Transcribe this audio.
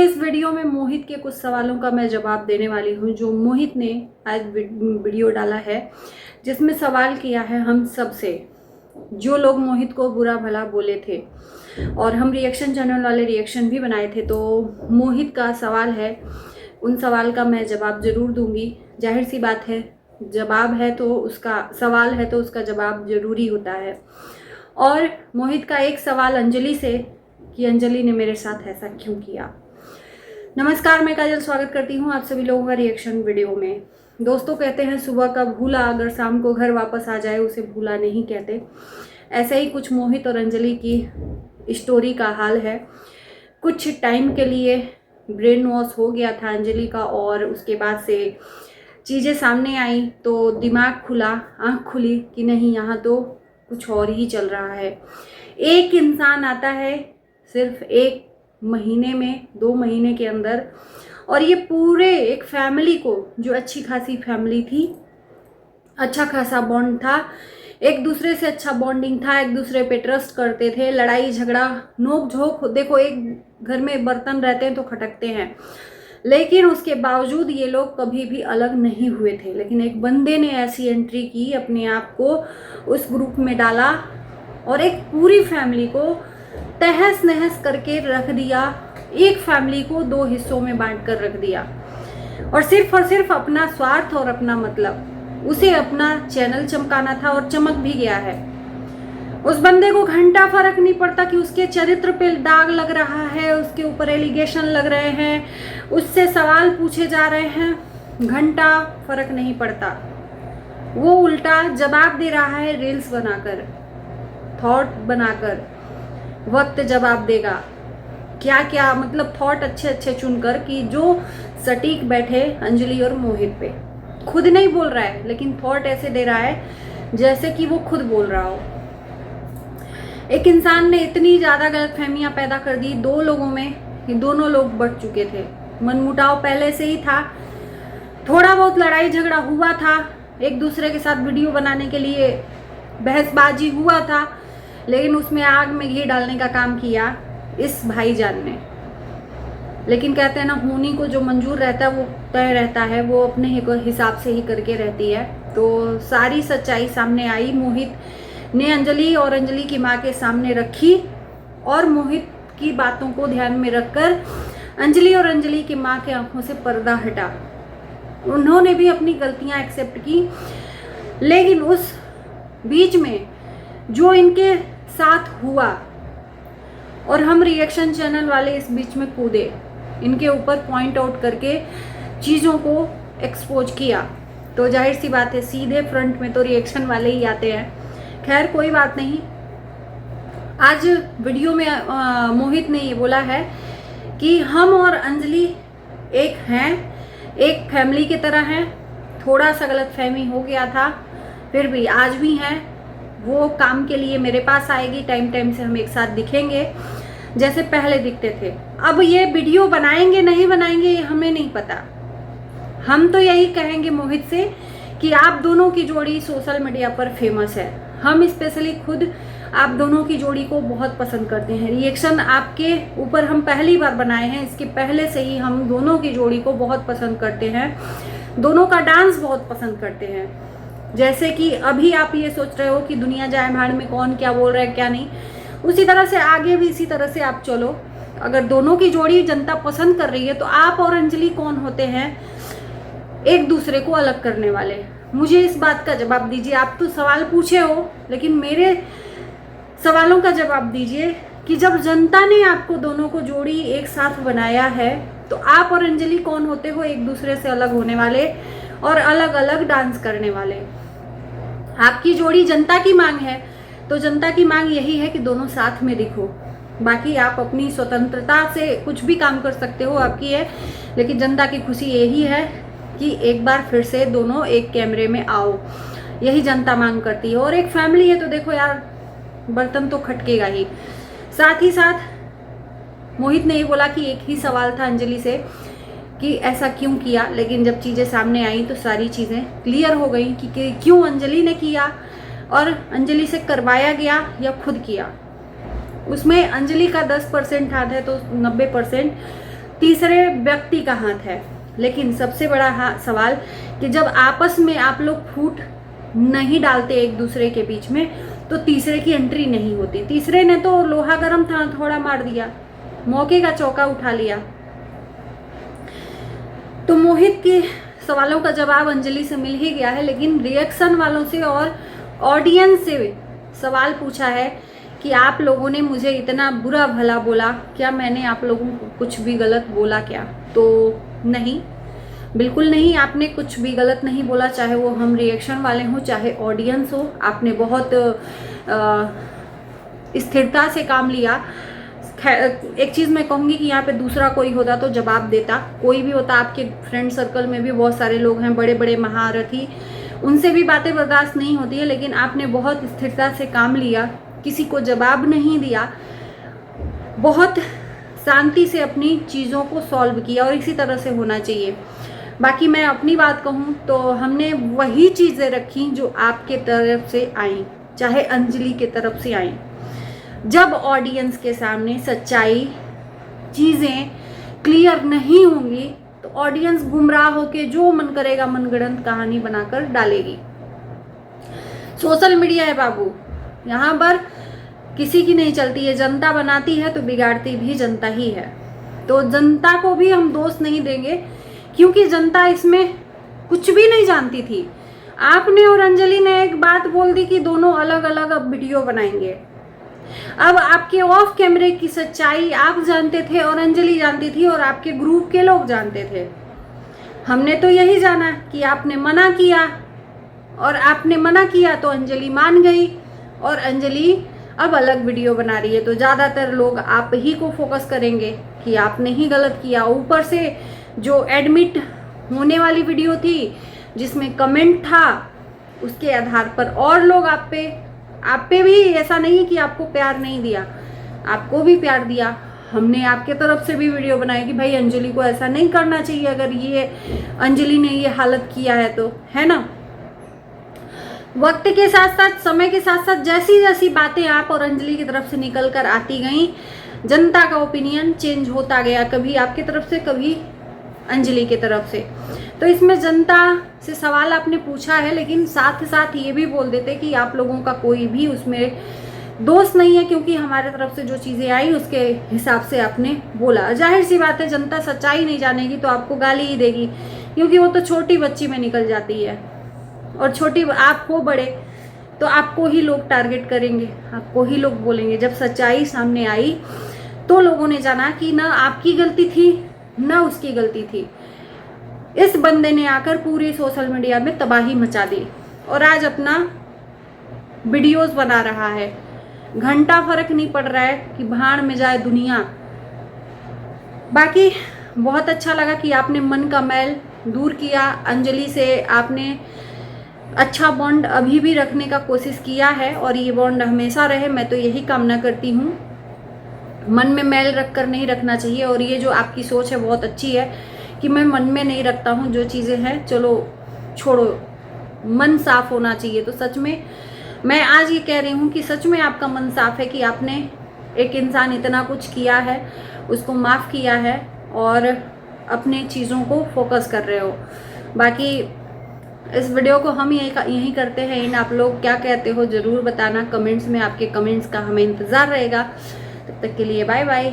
इस वीडियो में मोहित के कुछ सवालों का मैं जवाब देने वाली हूँ, जो मोहित ने आज वीडियो डाला है, जिसमें सवाल किया है हम सब से, जो लोग मोहित को बुरा भला बोले थे। और हम रिएक्शन चैनल वाले रिएक्शन भी बनाए थे, तो मोहित का सवाल है, उन सवाल का मैं जवाब ज़रूर दूंगी। जाहिर सी बात है, जवाब है तो उसका सवाल है तो उसका जवाब ज़रूरी होता है। और मोहित का एक सवाल अंजलि से कि अंजलि ने मेरे साथ ऐसा क्यों किया। नमस्कार, मैं काजल स्वागत करती हूँ आप सभी लोगों का रिएक्शन वीडियो में। दोस्तों कहते हैं सुबह का भूला अगर शाम को घर वापस आ जाए उसे भूला नहीं कहते। ऐसा ही कुछ मोहित और अंजलि की स्टोरी का हाल है। कुछ टाइम के लिए ब्रेन वॉश हो गया था अंजलि का, और उसके बाद से चीज़ें सामने आई तो दिमाग खुला, आँख खुली कि नहीं, यहाँ तो कुछ और ही चल रहा है। एक इंसान आता है सिर्फ एक महीने में, 2 महीने के अंदर, और ये पूरे एक फैमिली को, जो अच्छी खासी फैमिली थी, अच्छा खासा बॉन्ड था, एक दूसरे से अच्छा बॉन्डिंग था, एक दूसरे पे ट्रस्ट करते थे, लड़ाई झगड़ा नोक झोंक, देखो एक घर में बर्तन रहते हैं तो खटकते हैं, लेकिन उसके बावजूद ये लोग कभी भी अलग नहीं हुए थे। लेकिन एक बंदे ने ऐसी एंट्री की, अपने आप को उस ग्रुप में डाला और एक पूरी फैमिली को तहस नहस करके रख दिया। एक फैमिली को 2 हिस्सों में बांट कर रख दिया, और सिर्फ अपना स्वार्थ और अपना मतलब, उसे अपना चैनल चमकाना था और चमक भी गया है। उस बंदे को घंटा फर्क नहीं पड़ता कि उसके चरित्र पे दाग लग रहा है, उसके ऊपर एलिगेशन लग रहे हैं, उससे सवाल पूछे जा रहे हैं, घंटा फर्क नहीं पड़ता। वो उल्टा जवाब दे रहा है, रील्स बनाकर, थॉट बनाकर। वक्त जवाब देगा, क्या क्या मतलब थॉट अच्छे अच्छे चुनकर कि जो सटीक बैठे अंजलि और मोहित पे। खुद नहीं बोल रहा है, लेकिन थॉट ऐसे दे रहा है जैसे कि वो खुद बोल रहा हो। एक इंसान ने इतनी ज़्यादा गलतफहमियां पैदा कर दी 2 लोगों में कि दोनों लोग बढ़ चुके थे। मनमुटाव पहले से ही था, थोड़ा बहुत लड़ाई झगड़ा हुआ था, एक दूसरे के साथ वीडियो बनाने के लिए बहसबाजी हुआ था, लेकिन उसमें आग में घी डालने का काम किया इस भाईजान ने। लेकिन कहते हैं ना, होनी को जो मंजूर रहता है वो तय रहता है, वो अपने हिसाब से ही करके रहती है। तो सारी सच्चाई सामने आई, मोहित ने अंजलि और अंजलि की माँ के सामने रखी, और मोहित की बातों को ध्यान में रखकर अंजलि और अंजलि की माँ के आंखों से पर्दा हटा। उन्होंने भी अपनी गलतियाँ एक्सेप्ट की, लेकिन उस बीच में जो इनके साथ हुआ, और हम रिएक्शन चैनल वाले इस बीच में कूदे, इनके ऊपर पॉइंट आउट करके चीज़ों को एक्सपोज किया, तो जाहिर सी बात है सीधे फ्रंट में तो रिएक्शन वाले ही आते हैं। खैर कोई बात नहीं। आज वीडियो में मोहित ने ये बोला है कि हम और अंजलि एक हैं, एक फैमिली की तरह हैं। थोड़ा सा गलतफहमी हो गया था, फिर भी आज भी हैं। वो काम के लिए मेरे पास आएगी, टाइम टाइम से हम एक साथ दिखेंगे जैसे पहले दिखते थे। अब ये वीडियो बनाएंगे नहीं बनाएंगे ये हमें नहीं पता। हम तो यही कहेंगे मोहित से कि आप दोनों की जोड़ी सोशल मीडिया पर फेमस है। हम स्पेशली खुद आप दोनों की जोड़ी को बहुत पसंद करते हैं। रिएक्शन आपके ऊपर हम पहली बार बनाए हैं, इसके पहले से ही हम दोनों की जोड़ी को बहुत पसंद करते हैं, दोनों का डांस बहुत पसंद करते हैं। जैसे कि अभी आप ये सोच रहे हो कि दुनिया जाए भाड़ में, कौन क्या बोल रहा है क्या नहीं, उसी तरह से आगे भी इसी तरह से आप चलो। अगर दोनों की जोड़ी जनता पसंद कर रही है तो आप और अंजलि कौन होते हैं एक दूसरे को अलग करने वाले? मुझे इस बात का जवाब दीजिए। आप तो सवाल पूछे हो, लेकिन मेरे सवालों का जवाब दीजिए कि जब जनता ने आपको दोनों को जोड़ी एक साथ बनाया है, तो आप और अंजलि कौन होते हो एक दूसरे से अलग होने वाले और अलग अलग डांस करने वाले? आपकी जोड़ी जनता की मांग है, तो जनता की मांग यही है कि दोनों साथ में दिखो। बाकी आप अपनी स्वतंत्रता से कुछ भी काम कर सकते हो, आपकी है, लेकिन जनता की खुशी यही है कि एक बार फिर से दोनों एक कैमरे में आओ। यही जनता मांग करती है। और एक फैमिली है तो देखो यार, बर्तन तो खटकेगा ही। साथ ही साथ मोहित ने ये बोला कि एक ही सवाल था अंजलि से कि ऐसा क्यों किया, लेकिन जब चीज़ें सामने आई तो सारी चीज़ें क्लियर हो गई कि क्यों अंजलि ने किया, और अंजलि से करवाया गया या खुद किया। उसमें अंजलि का 10% हाथ है तो 90% तीसरे व्यक्ति का हाथ है। लेकिन सबसे बड़ा सवाल कि जब आपस में आप लोग फूट नहीं डालते एक दूसरे के बीच में, तो तीसरे की एंट्री नहीं होती। तीसरे ने तो लोहा गर्म था, थोड़ा मार दिया, मौके का चौका उठा लिया। तो मोहित के सवालों का जवाब अंजलि से मिल ही गया है, लेकिन रिएक्शन वालों से और ऑडियंस से सवाल पूछा है कि आप लोगों ने मुझे इतना बुरा भला बोला, क्या मैंने आप लोगों को कुछ भी गलत बोला क्या? तो नहीं, बिल्कुल नहीं, आपने कुछ भी गलत नहीं बोला, चाहे वो हम रिएक्शन वाले हों चाहे ऑडियंस हो। आपने बहुत स्थिरता से काम लिया। एक चीज़ मैं कहूँगी कि यहाँ पे दूसरा कोई होता तो जवाब देता, कोई भी होता, आपके फ्रेंड सर्कल में भी बहुत सारे लोग हैं, बड़े बड़े महारथी, उनसे भी बातें बर्दाश्त नहीं होती है, लेकिन आपने बहुत स्थिरता से काम लिया, किसी को जवाब नहीं दिया, बहुत शांति से अपनी चीज़ों को सॉल्व किया, और इसी तरह से होना चाहिए। बाकी मैं अपनी बात कहूँ तो हमने वही चीज़ें रखी जो आपके तरफ से आई, चाहे अंजलि के तरफ से आई। जब ऑडियंस के सामने सच्चाई चीज़ें क्लियर नहीं होंगी तो ऑडियंस गुमराह होके जो मन करेगा मनगढ़ंत कहानी बनाकर डालेगी। सोशल मीडिया है बाबू, यहाँ पर किसी की नहीं चलती है, जनता बनाती है तो बिगाड़ती भी जनता ही है। तो जनता को भी हम दोष नहीं देंगे, क्योंकि जनता इसमें कुछ भी नहीं जानती थी। आपने और अंजलि ने एक बात बोल दी कि दोनों अलग अलग अब वीडियो बनाएंगे। अब आपके ऑफ कैमरे की सच्चाई आप जानते थे और अंजलि जानती थी और आपके ग्रुप के लोग जानते थे। हमने तो यही जाना कि आपने मना किया, और आपने मना किया तो अंजलि मान गई, और अंजलि अब अलग वीडियो बना रही है। तो ज़्यादातर लोग आप ही को फोकस करेंगे कि आपने ही गलत किया। ऊपर से जो एडमिट होने वाली वीडियो थी जिसमें कमेंट था, उसके आधार पर और लोग आप पे भी, ऐसा नहीं कि आपको प्यार नहीं दिया, आपको भी प्यार दिया। हमने आपके तरफ से भी वीडियो बनाई कि भाई अंजलि को ऐसा नहीं करना चाहिए, अगर ये अंजलि ने ये हालत किया है तो, है ना। वक्त के साथ साथ, समय के साथ साथ जैसी जैसी बातें आप और अंजलि की तरफ से निकल कर आती गई, जनता का ओपिनियन चेंज होता गया, कभी आपकी तरफ से कभी अंजलि की तरफ से। तो इसमें जनता से सवाल आपने पूछा है, लेकिन साथ साथ ये भी बोल देते कि आप लोगों का कोई भी उसमें दोष नहीं है, क्योंकि हमारे तरफ से जो चीज़ें आई उसके हिसाब से आपने बोला। जाहिर सी बात है, जनता सच्चाई नहीं जानेगी तो आपको गाली ही देगी, क्योंकि वो तो छोटी बच्ची में निकल जाती है, और छोटी आप हो बड़े तो आपको ही लोग टारगेट करेंगे, आपको ही लोग बोलेंगे। जब सच्चाई सामने आई तो लोगों ने जाना कि ना आपकी गलती थी ना उसकी गलती थी। इस बंदे ने आकर पूरी सोशल मीडिया में तबाही मचा दी, और आज अपना वीडियोस बना रहा है। घंटा फर्क नहीं पड़ रहा है कि भाड़ में जाए दुनिया। बाकी बहुत अच्छा लगा कि आपने मन का मैल दूर किया, अंजलि से आपने अच्छा बॉन्ड अभी भी रखने का कोशिश किया है, और ये बॉन्ड हमेशा रहे, मैं तो यही कामना करती हूँ। मन में मैल रख कर नहीं रखना चाहिए, और ये जो आपकी सोच है बहुत अच्छी है कि मैं मन में नहीं रखता हूँ जो चीज़ें हैं, चलो छोड़ो, मन साफ होना चाहिए। तो सच में मैं आज ये कह रही हूँ कि सच में आपका मन साफ है कि आपने एक इंसान इतना कुछ किया है, उसको माफ़ किया है, और अपने चीज़ों को फोकस कर रहे हो। बाकी इस वीडियो को हम यही करते हैं। इन आप लोग क्या कहते हो ज़रूर बताना कमेंट्स में, आपके कमेंट्स का हमें इंतज़ार रहेगा। तब तक के लिए बाय बाय।